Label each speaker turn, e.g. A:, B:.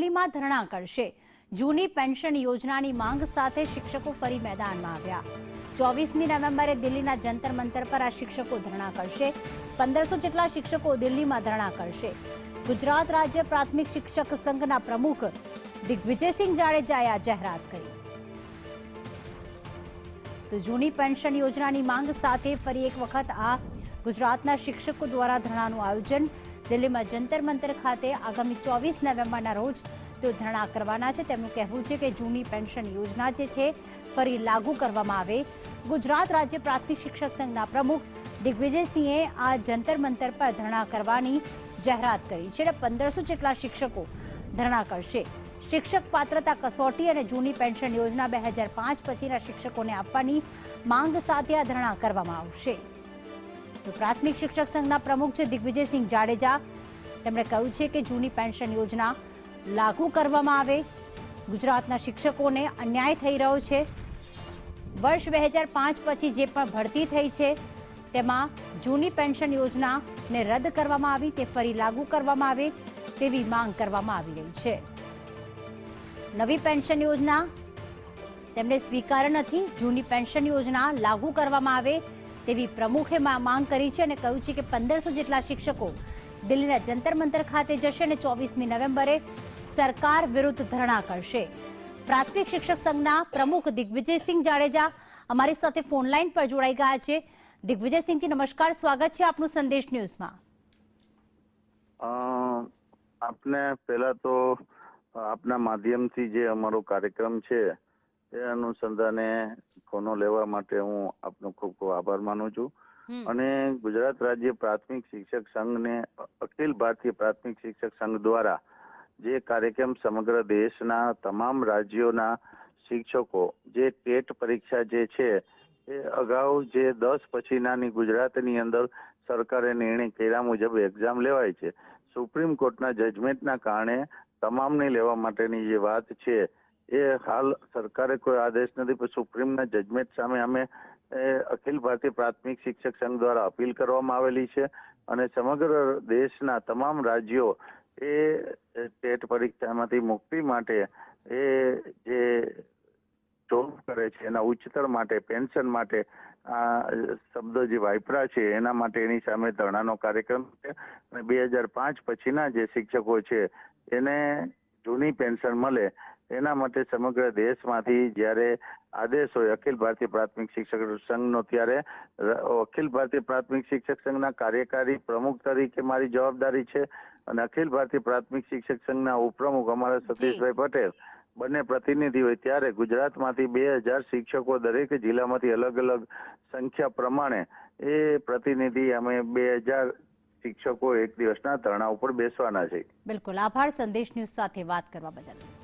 A: દિલ્હીમાં ધરણા કરશે। જૂની પેન્શન યોજનાની માંગ સાથે શિક્ષકો ફરી મેદાનમાં આવ્યા। 24મી નવેમ્બરે દિલ્હીના જંતર મંતર પર આ શિક્ષકો ધરણા કરશે। 1500 જેટલા શિક્ષકો દિલ્હીમાં ધરણા કરશે। ગુજરાત રાજ્ય પ્રાથમિક શિક્ષક સંઘના પ્રમુખ દિગ્વિજયસિંહ જાડેજાએ આ જાહેરાત કરી। તો જૂની પેન્શન યોજનાની માંગ સાથે ફરી એક વખત આ ગુજરાતના શિક્ષકો દ્વારા ધરણાનું આયોજન। દિલ્હીમાં જંતર મંતર ખાતે આગામી 24 નવેમ્બરના રોજ તેઓ ધરણા કરવાના છે। તેમનું કહેવું છે કે જૂની પેન્શન યોજના જે છે ફરી લાગુ કરવામાં આવે। ગુજરાત રાજ્ય પ્રાથમિક શિક્ષક સંઘના પ્રમુખ દિગ્વિજયસિંહે આ જંતર મંતર પર ધરણા કરવાની જાહેરાત કરી છે। 1500 જેટલા શિક્ષકો ધરણા કરશે। શિક્ષક પાત્રતા કસોટી અને જૂની પેન્શન યોજના 2005 પછીના શિક્ષકોને આપવાની માંગ સાથે આ ધરણા કરવામાં આવશે। તો પ્રાથમિક શિક્ષક સંઘના પ્રમુખ છે દિગ્વિજયસિંહ જાડેજા। તેમણે કહ્યું છે કે જૂની પેન્શન યોજના લાગુ કરવામાં આવે। ગુજરાતના શિક્ષકોને અન્યાય થઈ રહ્યો છે। વર્ષ 2005 પછી જે પણ ભરતી થઈ છે તેમાં જૂની પેન્શન યોજનાને રદ કરવામાં આવી, તે ફરી લાગુ કરવામાં આવે તેવી માંગ કરવામાં આવી રહી છે। નવી પેન્શન યોજના તેમને સ્વીકાર નથી। જૂની પેન્શન યોજના લાગુ કરવામાં આવે તેવી પ્રમુખે માંગ કરી છે અને કહ્યું છે કે 1500 જેટલા શિક્ષકો દિલ્હીના જંતર મંતર ખાતે જશે અને 24મી નવેમ્બરે સરકાર વિરુદ્ધ ધરણા કરશે। પ્રાથમિક શિક્ષક સંઘના પ્રમુખ દિગ્વિજયસિંહ જાડેજા અમારી સાથે ફોન લાઈન પર જોડાઈ ગયા છે। દિગ્વિજયસિંહજી નમસ્કાર, સ્વાગત છે આપનું સંદેશ ન્યૂઝમાં।
B: આપને પહેલા તો આપના માધ્યમથી જે અમારો કાર્યક્રમ છે એ અનુસંધાને ફોનો લેવા માટે હું આપનો ખૂબ ખૂબ આભાર માનું છું અને ગુજરાત રાજ્ય પ્રાથમિક શિક્ષક સંઘને અખિલ ભારતીય પ્રાથમિક શિક્ષક સંઘ દ્વારા જે કાર્યક્રમ સમગ્ર દેશના તમામ રાજ્યોના શિક્ષકો જે ટેટ પરીક્ષા જે છે એ અગાઉ જે 10 પછીનાની ગુજરાતની અંદર સરકારે નિર્ણય કર્યા મુજબ એક્ઝામ લેવાય છે। સુપ્રીમ કોર્ટના જજમેન્ટના કારણે તમામને લેવા માટેની જે વાત છે એ હાલ સરકારે કોઈ આદેશ નથી, પણ સુપ્રીમના જજમેન્ટ સામે અમે અખિલ ભારતીય પ્રાથમિક શિક્ષક સંઘ દ્વારા અપીલ કરવામાં આવેલી છે અને સમગ્ર દેશના તમામ રાજ્યો એ ટેટ પરીક્ષામાંથી મુક્તિ માટે એ જે જોબ કરે છે એના ઉચ્ચતર માટે, પેન્શન માટે આ શબ્દો જે વાપરા છે એના માટે એની સામે ધરણાનો કાર્યક્રમ છે અને 2005 પછીના જે શિક્ષકો છે એને જૂની પેન્શન મળે એના માટે સમગ્ર દેશમાંથી જ્યારે આદેશ હોય અખિલ ભારતીય પ્રાથમિક શિક્ષક સંઘનો, ત્યારે અખિલ ભારતીય પ્રાથમિક શિક્ષક સંઘના કાર્યકારી પ્રમુખ તરીકે મારી જવાબદારી છે અને અખિલ ભારતીય પ્રાથમિક શિક્ષક સંઘના ઉપપ્રમુખ અમારા સતીશભાઈ પટેલ બંને પ્રતિનિધિ હોય ત્યારે ગુજરાતમાંથી 2000 શિક્ષકો દરેક જિલ્લામાંથી અલગ અલગ સંખ્યા પ્રમાણે એ પ્રતિનિધિ અમે 2000 શિક્ષકો એક દિવસના ધરણા ઉપર બેસવાના છે।
A: બિલકુલ, આભાર સંદેશ ન્યૂઝ સાથે વાત કરવા બદલ।